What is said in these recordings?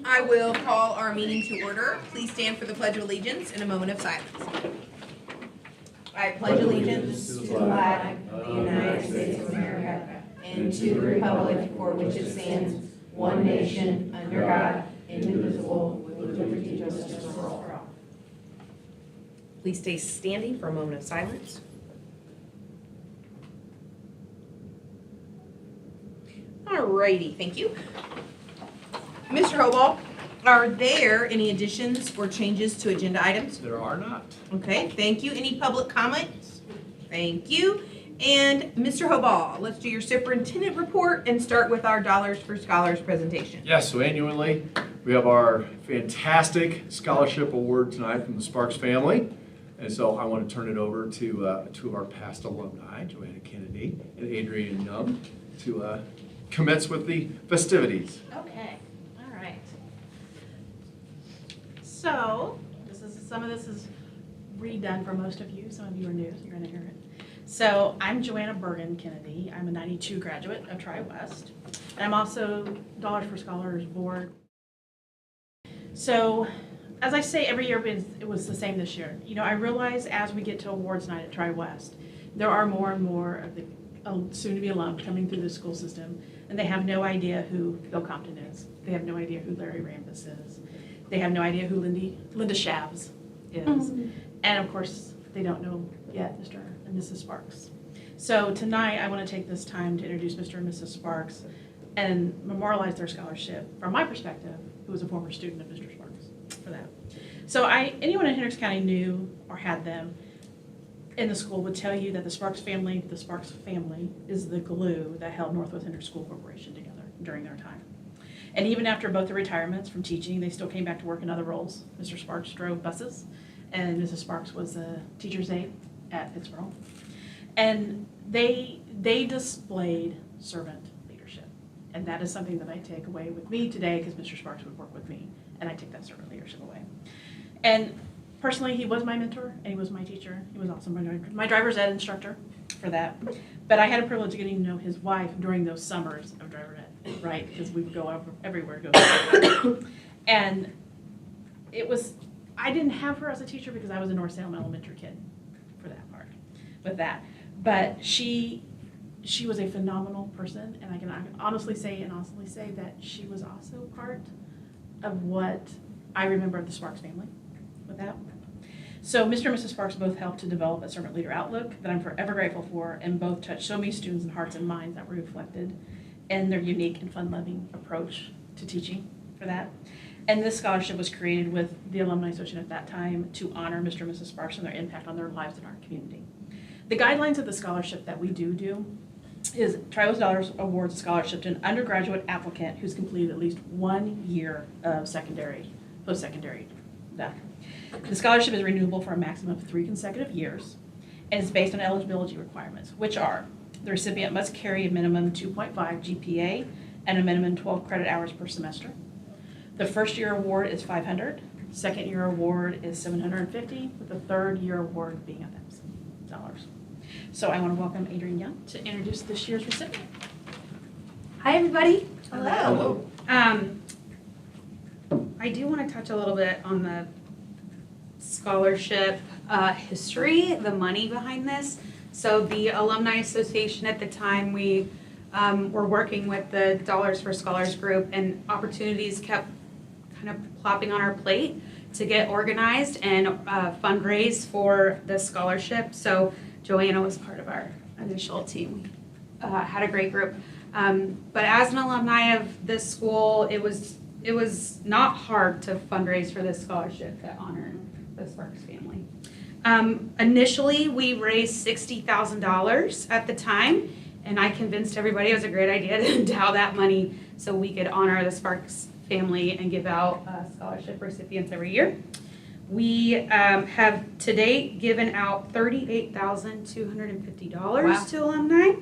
I will call our meeting to order. Please stand for the Pledge of Allegiance in a moment of silence. I pledge allegiance to the flag of the United States of America and to the republic for which it stands, one nation, under God, indivisible, with liberty and justice for all. Please stay standing for a moment of silence. Alrighty, thank you. Mr. Hoball, are there any additions or changes to agenda items? There are not. Okay, thank you. Any public comments? Thank you. And Mr. Hoball, let's do your superintendent report and start with our Dollars for Scholars presentation. Yes, so annually, we have our fantastic scholarship award tonight from the Sparks family. And so I want to turn it over to two of our past alumni, Joanna Kennedy and Adrian Young, to commence with the festivities. Okay, all right. So, some of this is redone for most of you. Some of you are new, so you're gonna hear it. So, I'm Joanna Bergen Kennedy. I'm a 92 graduate of Tri-West. And I'm also Dollars for Scholars Board. So, as I say every year, it was the same this year. You know, I realize as we get to awards night at Tri-West, there are more and more of the soon-to-be alums coming through the school system, and they have no idea who Bill Compton is. They have no idea who Larry Rambis is. They have no idea who Linda Shavs is. Mm-hmm. And of course, they don't know yet Mr. and Mrs. Sparks. So tonight, I want to take this time to introduce Mr. and Mrs. Sparks and memorialize their scholarship, from my perspective, who was a former student of Mr. Sparks, for that. So anyone in Hendricks County knew or had them in the school would tell you that the Sparks family is the glue that held Northwest Hendricks School Corporation together during their time. And even after both the retirements from teaching, they still came back to work in other roles. Mr. Sparks drove buses, and Mrs. Sparks was a teacher's aide at Pittsburgh. And they displayed servant leadership. And that is something that I take away with me today, because Mr. Sparks would work with me, and I take that servant leadership away. And personally, he was my mentor, and he was my teacher. He was also my driver's ed instructor for that. But I had a privilege of getting to know his wife during those summers of driver's ed, right? Because we would go everywhere to go. And I didn't have her as a teacher because I was a North Salem elementary kid for that part, with that. But she was a phenomenal person, and I can honestly say that she was also part of what I remember of the Sparks family with that. So Mr. and Mrs. Sparks both helped to develop a servant leader outlook that I'm forever grateful for, and both touched so many students' and hearts and minds that were reflected in their unique and fun-loving approach to teaching for that. And this scholarship was created with the Alumni Association at that time to honor Mr. and Mrs. Sparks and their impact on their lives and our community. The guidelines of the scholarship that we do is Tri-West Dollars awards a scholarship to an undergraduate applicant who's completed at least 1 year of post-secondary. The scholarship is renewable for a maximum of 3 consecutive years, and is based on eligibility requirements, which are the recipient must carry a minimum 2.5 GPA and a minimum 12 credit hours per semester. The first year award is $500, second year award is $750, with the third year award being $1,000. So I want to welcome Adrian Young to introduce this year's recipient. Hi, everybody. Hello. I do want to touch a little bit on the scholarship history, the money behind this. So the Alumni Association at the time, we were working with the Dollars for Scholars group, and opportunities kept kind of plopping on our plate to get organized and fundraise for the scholarship. So Joanna was part of our initial team. We had a great group. But as an alumni of this school, it was not hard to fundraise for this scholarship that honored the Sparks family. Initially, we raised $60,000 at the time, and I convinced everybody it was a great idea to endow that money so we could honor the Sparks family and give out scholarship recipients every year. We have to date given out $38,250 to alumni.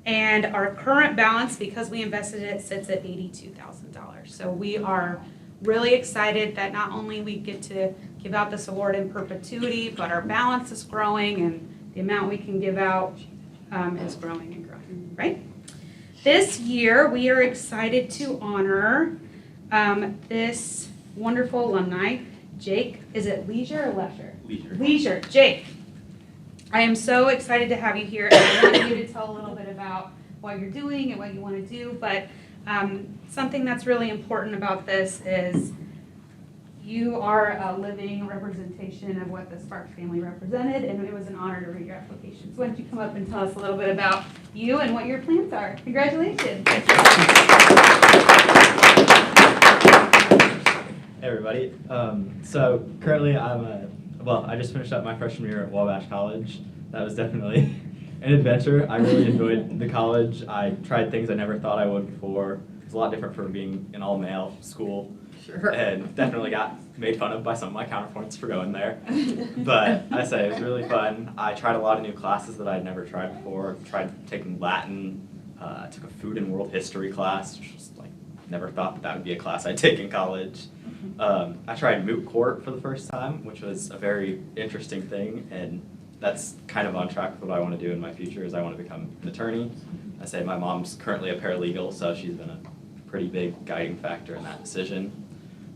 And our current balance, because we invested it, sits at $82,000. So we are really excited that not only we get to give out this award in perpetuity, but our balance is growing and the amount we can give out is growing and growing, right? This year, we are excited to honor this wonderful alumni, Jake, is it leisure or leisure? Leisure. Leisure, Jake. I am so excited to have you here, and I wanted you to tell a little bit about what you're doing and what you want to do, but something that's really important about this is you are a living representation of what the Sparks family represented, and it was an honor to read your application. So why don't you come up and tell us a little bit about you and what your plans are. Congratulations. Hey everybody. So currently I just finished up my freshman year at Wabash College. That was definitely an adventure. I really enjoyed the college. I tried things I never thought I would before. It was a lot different from being an all-male school. Sure. And definitely got made fun of by some of my counterparts for going there. But I say it was really fun. I tried a lot of new classes that I'd never tried before. Tried taking Latin, took a food and world history class, which was like, never thought that would be a class I'd take in college. I tried moot court for the first time, which was a very interesting thing, and that's kind of on track with what I want to do in my future, is I want to become an attorney. I say my mom's currently a paralegal, so she's been a pretty big guiding factor in that decision.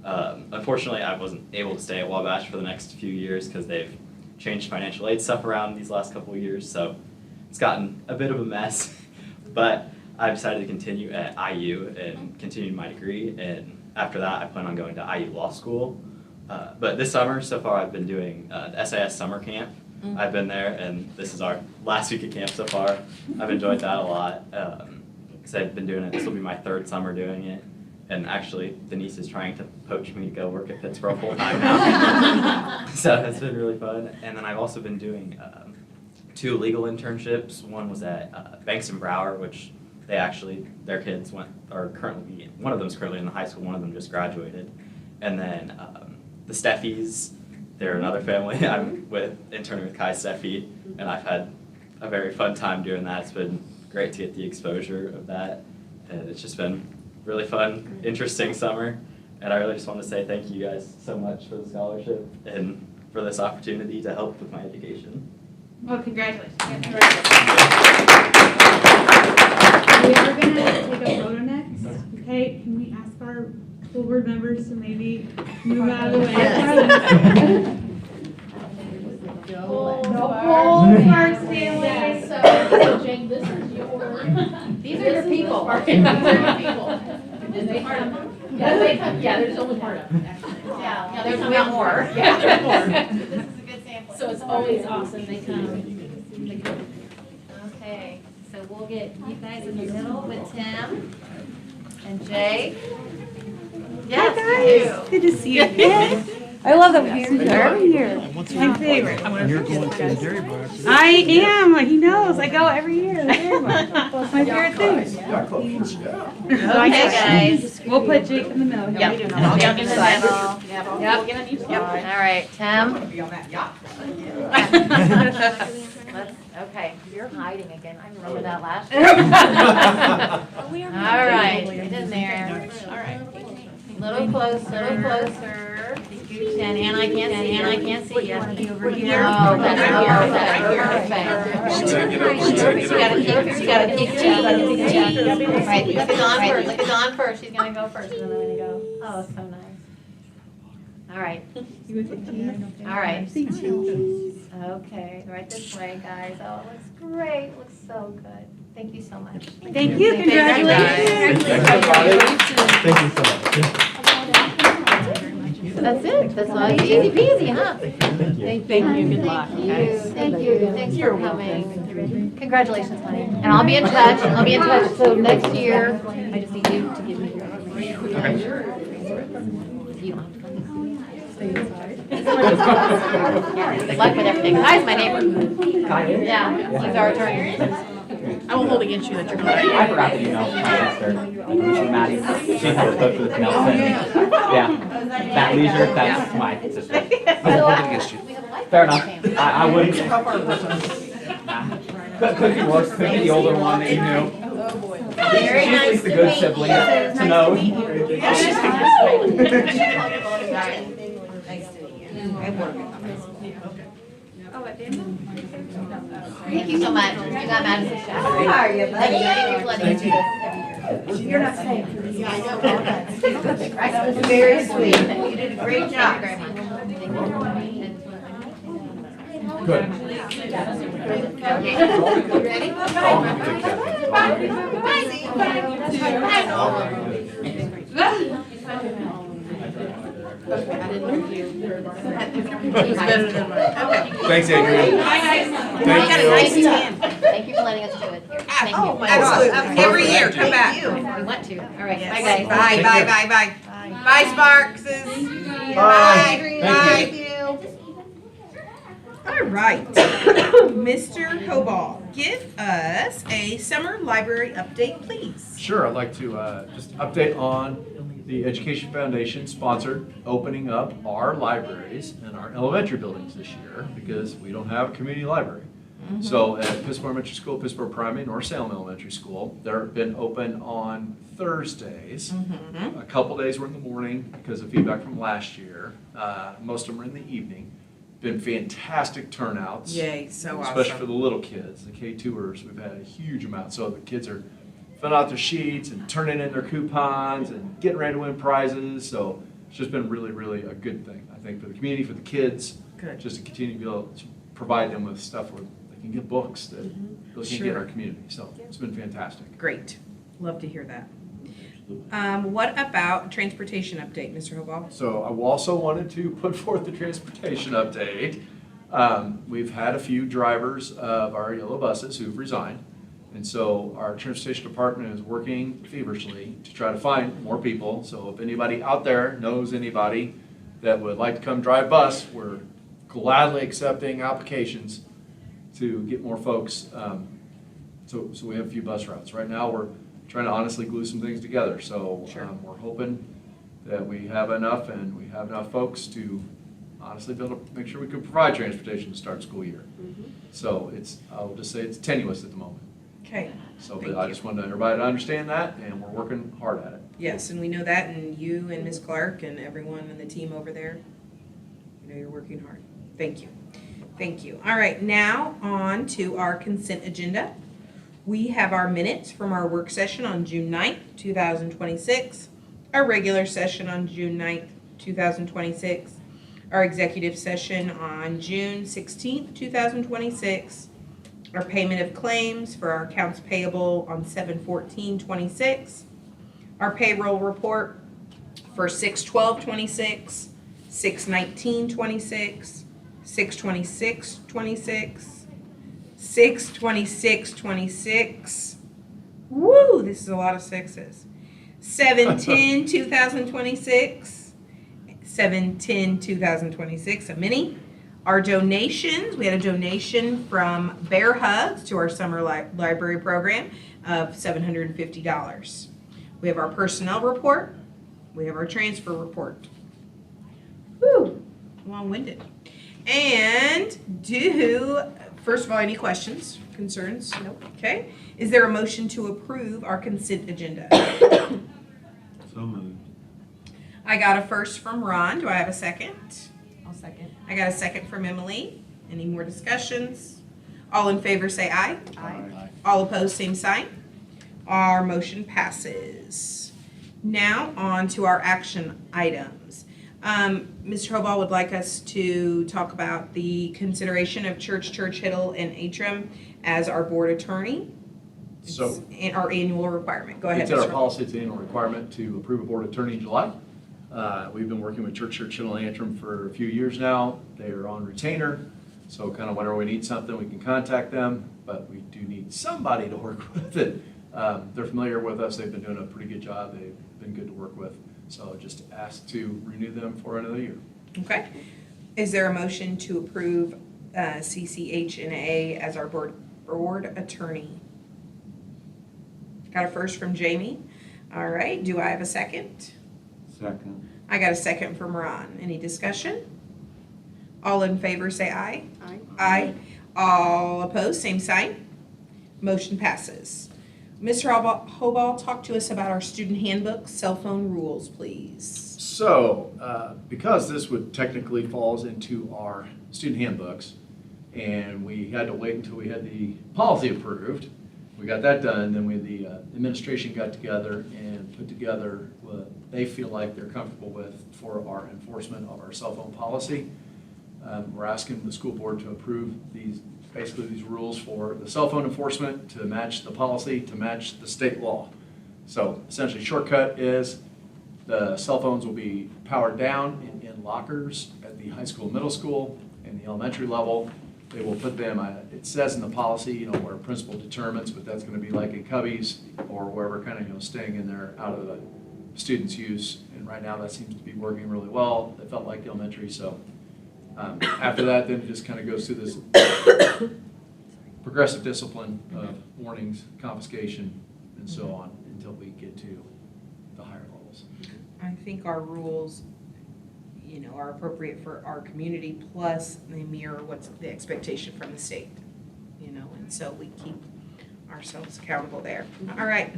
Unfortunately, I wasn't able to stay at Wabash for the next few years because they've changed financial aid stuff around these last couple of years, so it's gotten a bit of a mess. But I decided to continue at IU and continue my degree, and after that I plan on going to IU Law School. But this summer, so far, I've been doing the SAS summer camp. I've been there, and this is our last week of camp so far. I've enjoyed that a lot. Because I've been doing it, this will be my third summer doing it. And actually, Denise is trying to poach me to go work at Pittsburgh full time now. So it's been really fun. And then I've also been doing 2 legal internships. One was at Banks and Brower, which their kids one of them's currently in the high school, one of them just graduated. And then the Steffies, they're another family I'm interning with Kai Steffi, and I've had a very fun time doing that. It's been great to get the exposure of that, and it's just been really fun, interesting summer, and I really just want to say thank you guys so much for the scholarship and for this opportunity to help with my education. Well, congratulations. We are going to take a photo next. Okay, can we ask our school board members to maybe move out of the way? Sparks family. So, Jane, this is your. These are your people. These are your people. Is they part of them? Yeah, they come, yeah, there's only part of them, actually. Yeah, there's way more. Yeah, there's more. This is a good sample. So it's always awesome, they come. Okay, so we'll get you guys in the middle with Tim and Jay. Yes, you. Good to see you. I love that we're every year. My favorite. You're going to the dairy bar. I am. He knows. I go every year to the dairy bar. It's my favorite thing. Yeah, close, yeah. Okay, guys. We'll put Jake in the middle. Yep. Yep. I'll get in the middle. Yep. All right, Tim. Okay, you're hiding again. I remember that last year. All right, get in there. All right. Little closer. Thank you, Jen. And I can't see you. You want to be over here? Oh, that's perfect. You gotta kick G. Right, look at Dawn first. Look at Dawn first. She's gonna go first, and then I'm gonna go. Oh, so nice. All right. All right. Okay, right this way, guys. Oh, it looks great. It looks so good. Thank you so much. Thank you. Congratulations. Thank you so much. That's it. That's all. Easy peasy, huh? Thank you. Thank you, good luck. Thank you. Thanks for coming. Congratulations, honey. And I'll be in touch. So next year, I just need you to give me your information. You. Good luck with everything. Kai's my neighbor. Yeah, he's our attorney. I won't hold against you that you're going. I forgot that you know my sister, Maddie. She has both with Nelson. Yeah, that leisure, that's my sister. against you. Fair enough. I wouldn't. How far is could be worse. Could be the older one that you knew. Very She's nice like the good sibling to know. Thank you so much. You got Madison's shower. How are you, buddy? Thank you for letting me do this every year. You're not safe. Yeah, I know. Very sweet. You did a great job. Good. You ready? Thanks, Adrian. Thank you. Nice tan. Thank you for letting us do it here. Thank you. Absolutely. Every year, come back. We want to. All right, bye Yes. guys. Bye, bye, bye, bye. Bye, Sparks. Bye. Bye. All right. Mr. Hoball, give us a summer library update, please. Sure, I'd like to just update on the Education Foundation sponsored opening up our libraries in our elementary buildings this year because we don't have a community library. So at Pittsburgh Elementary School, Pittsburgh Primary, North Salem Elementary School, they're been open on Thursdays. A couple days were in the morning because of feedback from last year. Most of them are in the evening. Been fantastic turnouts. Yay, so Especially for awesome. the little kids, the K2ers, we've had a huge amount. So the kids are filling out their sheets and turning in their coupons and getting ready to win prizes. So it's just been really, really a good thing, I think, for the community, for the kids. Good. Just to continue to be able to provide them with stuff where they can get books that really can't get in our community. So it's been fantastic. Great. Love to hear that. What about transportation update, Mr. Hoball? So I also wanted to put forth the transportation update. We've had a few drivers of our yellow buses who've resigned. And so our transportation department is working feverishly to try to find more people. So if anybody out there knows anybody that would like to come drive bus, we're gladly accepting applications to get more folks. So we have a few bus routes. Right now, we're trying to honestly glue some things together. So we're hoping that we have enough and we have enough folks to honestly be able to make sure we can provide transportation to start school year. So I'll just say it's tenuous at the moment. Okay. So Thank I you. just wanted everybody to understand that, and we're working hard at it. Yes, and we know that, and you and Ms. Clark and everyone on the team over there, you know you're working hard. Thank you. Thank you. All right, now on to our consent agenda. We have our minutes from our work session on June 9th, 2026, our regular session on June 9th, 2026, our executive session on June 16th, 2026, our payment of claims for our accounts payable on 7/14/26, our payroll report for 6/12/26, 6/19/26, 6/26/26, 6/26/26. Woo, this is a lot of sixes. 7/10/2026, 7/10/2026, a mini. Our donations, we had a donation from Bear Hugs to our summer library program of $750. We have our personnel report. We have our transfer report. Woo, long-winded. And first of all, any questions, concerns? Nope. Okay. Is there a motion to approve our consent agenda? So moved. I got a first from Ron. Do I have a second? I'll second. I got a second from Emily. Any more discussions? All in favor say aye. Aye. All opposed, same sign. Our motion passes. Now on to our action items. Mr. Hoball would like us to talk about the consideration of Church, Hiddle, and Atrim as our board attorney. So It's our annual requirement. Go ahead, it's in our Mr. Hoball. policy, it's an annual requirement to approve a board attorney in July. We've been working with Church, Hiddle, and Antrim for a few years now. They are on retainer, so kind of whenever we need something, we can contact them, but we do need somebody to work with it. They're familiar with us. They've been doing a pretty good job. They've been good to work with. So just ask to renew them for another year. Okay. Is there a motion to approve CCH&A as our board attorney? Got a first from Jamie. All right. Do I have a second? Second. I got a second from Ron. Any discussion? All in favor say aye. Aye. Aye. All opposed, same sign. Motion passes. Mr. Hoball, talk to us about our student handbook, cell phone rules, please. So, because this would technically falls into our student handbooks, and we had to wait until we had the policy approved, We got that done, then the administration got together and put together what they feel like they're comfortable with for our enforcement of our cell phone policy. We're asking the school board to approve basically these rules for the cell phone enforcement to match the policy, to match the state law. So essentially, shortcut is the cell phones will be powered down in lockers at the high school, middle school, and the elementary level. They will put them, it says in the policy, where principal determines, but that's going to be like in cubbies or wherever, kind of, staying in there out of the students' use. And right now, that seems to be working really well. It felt like elementary, so after that, then it just kind of goes through this progressive discipline of warnings, confiscation, and so on until we get to the higher levels. I think our rules, are appropriate for our community, plus they mirror what's the expectation from the state, and so we keep ourselves accountable there. All right.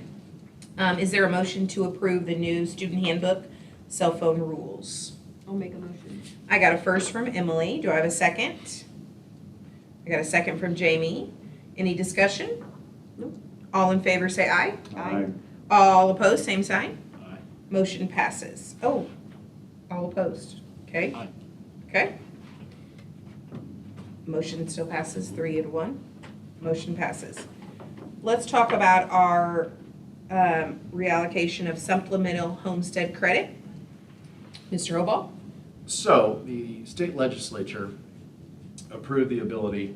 Is there a motion to approve the new student handbook cell phone rules? I'll make a motion. I got a first from Emily. Do I have a second? I got a second from Jamie. Any discussion? Nope. All in favor say aye. Aye. All opposed, same sign. Aye. Motion passes. Oh, all opposed. Okay. Aye. Okay. Motion still passes 3-1. Motion passes. Let's talk about our reallocation of supplemental homestead credit. Mr. Hoball? So the state legislature approved the ability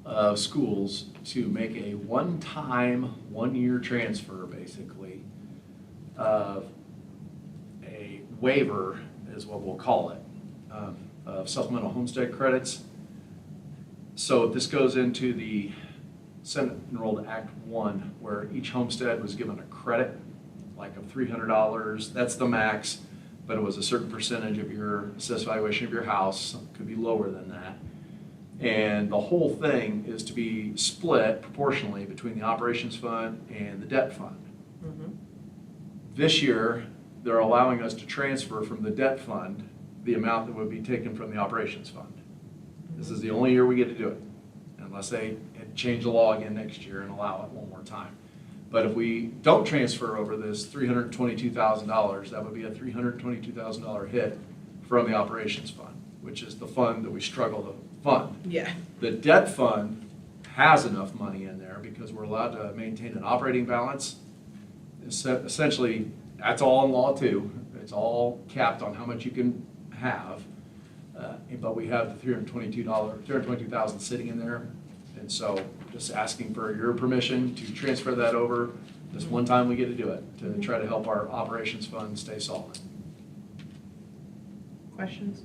of schools to make a one-time, one-year transfer, basically, of a waiver, is what we'll call it, of supplemental homestead credits. So this goes into the Senate Enrolled Act 1, where each homestead was given a credit, like of $300. That's the max, but it was a certain percentage of your assessed valuation of your house. It could be lower than that. And the whole thing is to be split proportionally between the operations fund and the debt fund. This year, they're allowing us to transfer from the debt fund the amount that would be taken from the operations fund. This is the only year we get to do it, unless they change the law again next year and allow it one more time. But if we don't transfer over this $322,000, that would be a $322,000 hit from the operations fund, which is the fund that we struggle to fund. Yeah. The debt fund has enough money in there because we're allowed to maintain an operating balance. Essentially, that's all in law too. It's all capped on how much you can have. But we have the $322,000 sitting in there. And so just asking for your permission to transfer that over. This one time we get to do it, to try to help our operations fund stay solid. Questions?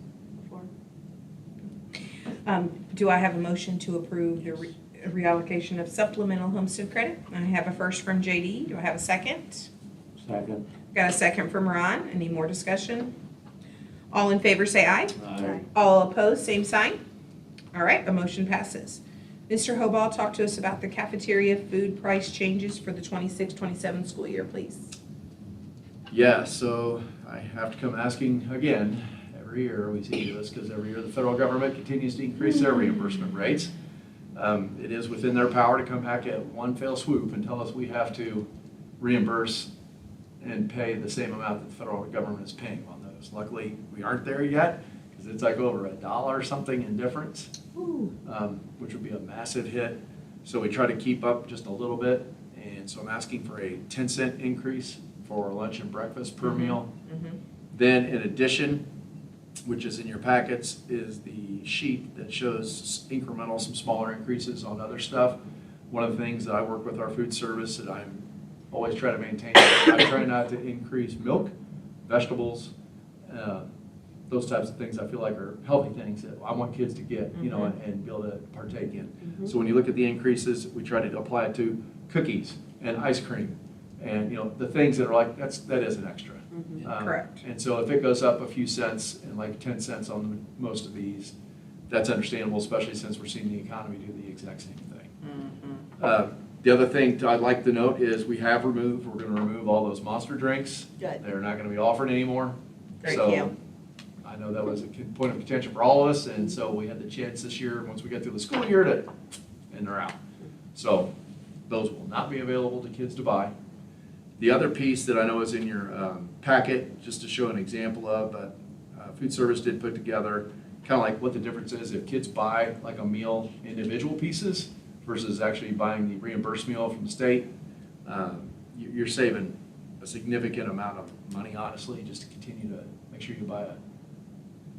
Do I have a motion to approve the reallocation of supplemental homestead credit? I have a first from JD. Do I have a second? Second. Got a second from Ron. Any more discussion? All in favor say aye. Aye. All opposed, same sign. All right, the motion passes. Mr. Hoball, talk to us about the cafeteria food price changes for the 26-27 school year, please. Yeah, so I have to come asking again. Every year we see this because every year the federal government continues to increase their reimbursement rates. It is within their power to come back at one fell swoop and tell us we have to reimburse and pay the same amount that the federal government is paying on those. Luckily, we aren't there yet because it's like over $1 something in difference, which would be a massive hit. So we try to keep up just a little bit. And so I'm asking for a 10-cent increase for lunch and breakfast per meal. Then in addition, which is in your packets, is the sheet that shows incremental, some smaller increases on other stuff. One of the things that I work with our food service that I'm always try to maintain, I try not to increase milk, vegetables, those types of things I feel like are healthy things that I want kids to get, and be able to partake in. So when you look at the increases, we try to apply it to cookies and ice cream and, the things that are like, that is an extra. Correct. And so if it goes up a few cents and like 10 cents on most of these, that's understandable, especially since we're seeing the economy do the exact same thing. The other thing I'd like to note is we're going to remove all those monster drinks. Good. They're not going to be offered anymore. Thank So you. I know that was a point of contention for all of us, and so we had the chance this year, once we get through the school year, and they're out. So Those will not be available to kids to buy. The other piece that I know is in your packet, just to show an example of, Food Service did put together kind of like what the difference is if kids buy like a meal individual pieces versus actually buying the reimbursed meal from the state. You're saving a significant amount of money, honestly, just to continue to make sure you buy a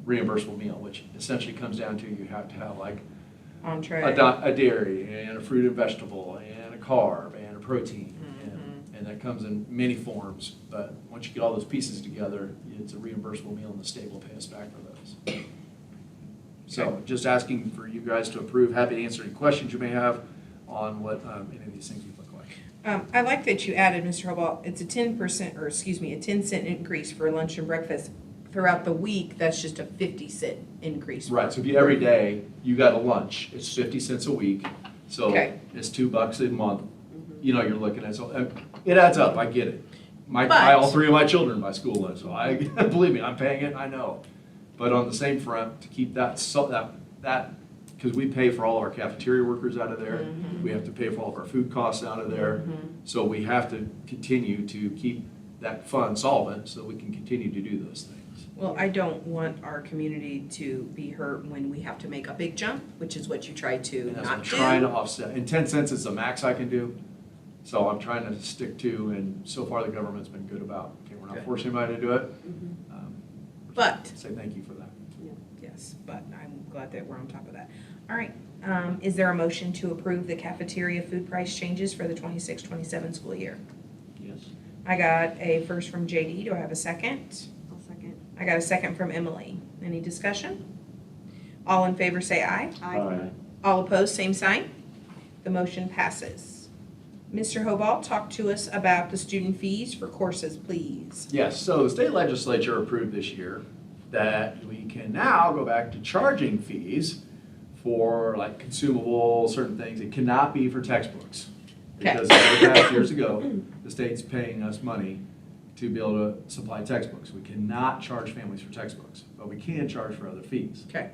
reimbursable meal, which essentially comes down to you have to have like Entree. a dairy and a fruit and vegetable and a carb and a protein. And that comes in many forms, but once you get all those pieces together, it's a reimbursable meal and the state will pay us back for those. So just asking for you guys to approve, happy to answer any questions you may have on what any of these things would look like. I like that you added, Mr. Hobart, it's a 10%, or excuse me, a 10-cent increase for lunch and breakfast. Throughout the week, that's just a 50-cent increase. Right, so if you, every day, you got a lunch, it's 50 cents a week, so Okay. it's $2 a month. You know, you're looking at, so it adds up, I get it. But- All three of my children buy school lunch, so I, believe me, I'm paying it, I know. But on the same front, to keep that, because we pay for all of our cafeteria workers out of there, we have to pay for all of our food costs out of there. So we have to continue to keep that fund solvent so we can continue to do those things. Well, I don't want our community to be hurt when we have to make a big jump, which is what you try to And that's what I'm not trying to do. offset. And 10 cents is the max I can do. So I'm trying to stick to, and so far the government's been good about, okay, we're not Good. forcing anybody to do it. But, Say thank you for that. yes, but I'm glad that we're on top of that. All right, is there a motion to approve the cafeteria food price changes for the 26-27 school year? Yes. I got a first from JD, do I have a second? I'll second. I got a second from Emily. Any discussion? All in favor say aye. Aye. All opposed, same sign. The motion passes. Mr. Hobart, talk to us about the student fees for courses, please. Yes, so the state legislature approved this year that we can now go back to charging fees for like consumables, certain things. It cannot be for textbooks. Okay. Because in the past years ago, the state's paying us money to be able to supply textbooks. We cannot charge families for textbooks, but we can charge for other fees. Okay.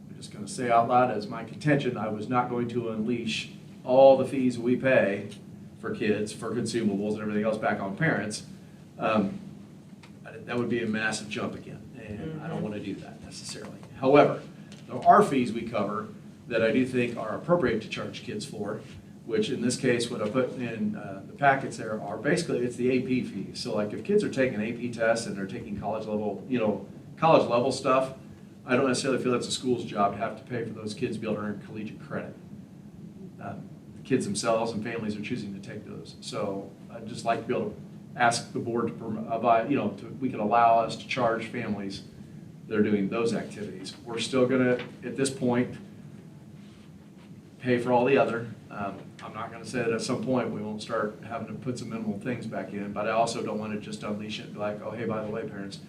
I'm just going to say out loud as my contention, I was not going to unleash all the fees we pay for kids, for consumables and everything else back on parents. That would be a massive jump again, and I don't want to do that necessarily. However, there are fees we cover that I do think are appropriate to charge kids for, which in this case, what I put in the packets there are basically, it's the AP fees. So like if kids are taking AP tests and they're taking college level stuff, I don't necessarily feel it's a school's job to have to pay for those kids to be able to earn collegiate credit. The kids themselves and families are choosing to take those. So I'd just like to be able to ask the board to provide, we can allow us to charge families that are doing those activities. We're still gonna, at this point, pay for all the other. I'm not gonna say that at some point we won't start having to put some minimal things back in, but I also don't want to just unleash it and be like, oh, hey, by the way, parents,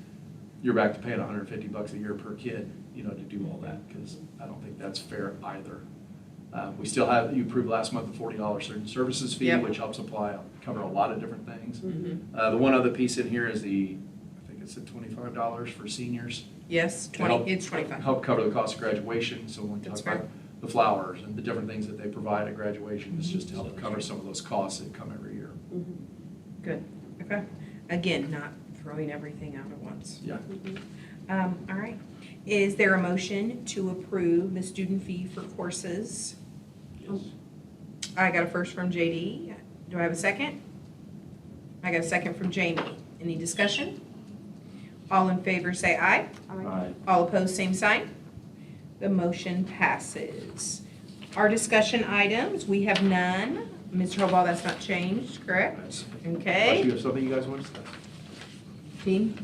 you're back to paying $150 a year per kid, to do all that, because I don't think that's fair either. We still have, you approved last month, the $40 certain services fee, Yep. which helps cover a lot of different things. The one other piece in here is I think it's at $25 for seniors. Yes, To help- it's 25. Help cover the cost of graduation, so when we talk That's about fair. the flowers and the different things that they provide at graduation, it's just to help cover some of those costs that come every year. Good, okay. Again, not throwing everything out at once. Yeah. All right. Is there a motion to approve the student fee for courses? Yes. I got a first from JD. Do I have a second? I got a second from Jamie. Any discussion? All in favor say aye. Aye. All opposed, same sign. The motion passes. Our discussion items, we have none. Mr. Hobart, that's not changed, correct? Unless Okay. you have something you guys want to discuss? Team?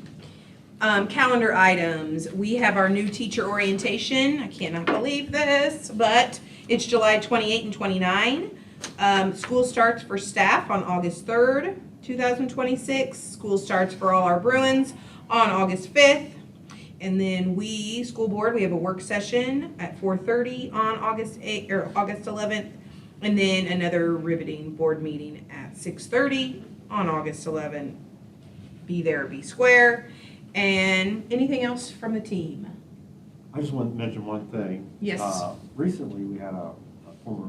Calendar items, we have our new teacher orientation. I cannot believe this, but it's July 28 and 29. School starts for staff on August 3rd, 2026. School starts for all our Bruins on August 5th. And then we, school board, we have a work session at 4:30 on August 8th, or August 11th. And then another riveting board meeting at 6:30 on August 11th. Be there, be square. And anything else from the team? I just want to mention one thing. Yes. Recently, we had a former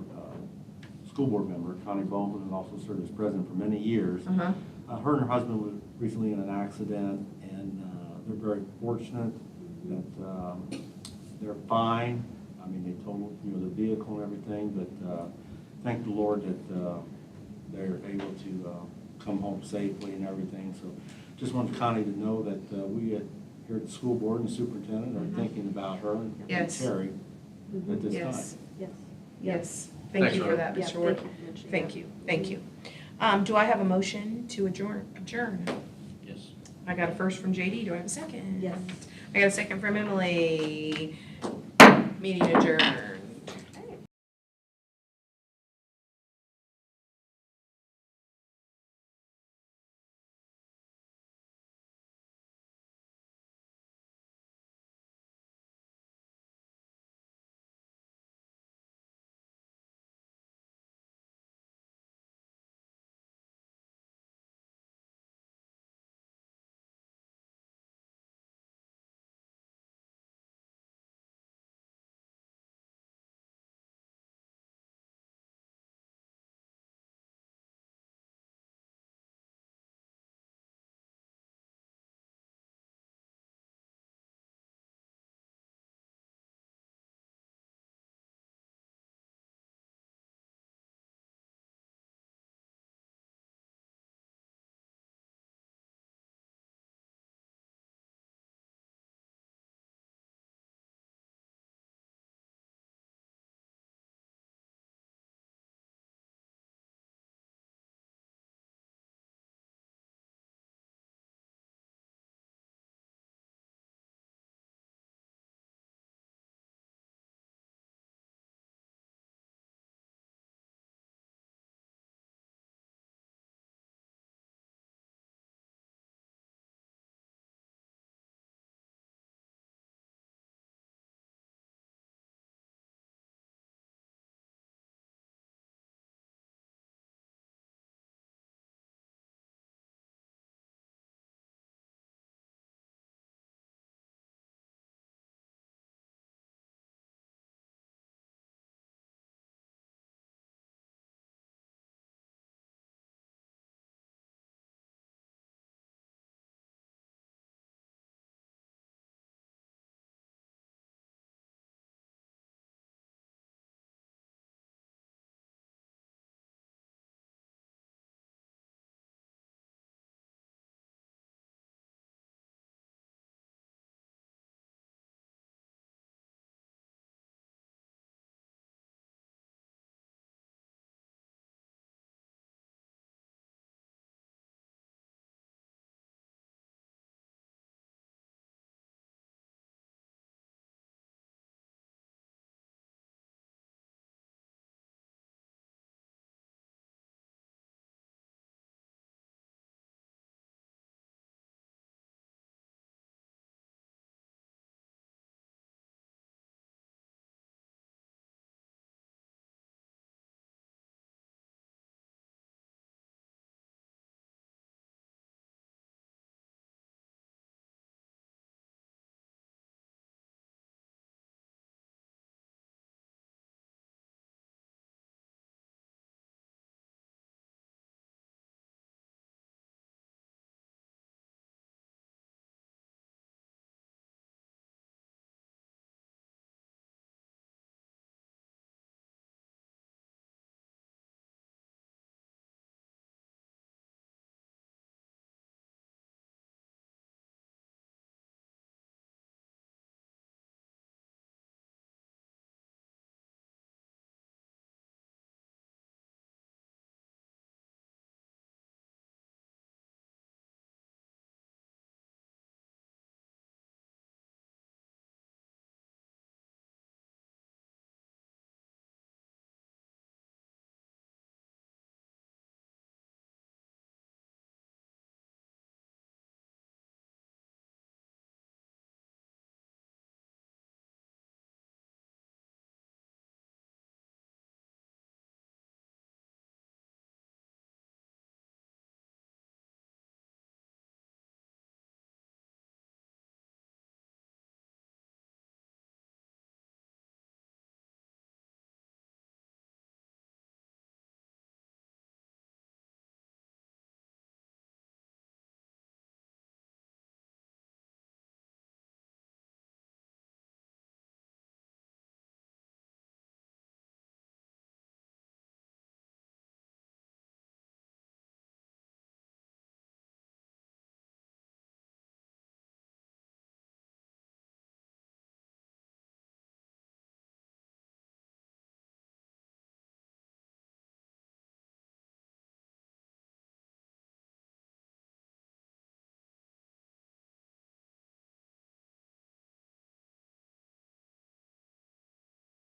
school board member, Connie Bowman, and also served as president for many years. Uh-huh. Her and her husband were recently in an accident, and they're very fortunate that they're fine. I mean, they totaled, the vehicle and everything, but thank the Lord that they're able to come home safely and everything. So just wanted Connie to know that we here at the school board and the superintendent are thinking about her and Yes. Terry at this Yes. time. Yes. Thank Thanks, you for Ron. that, Yeah, Mr. Ward. Thank you, thank you. Do I have a motion to adjourn? Yes. I got a first from JD, do I have a second? Yes. I got a second from Emily. Meeting adjourned.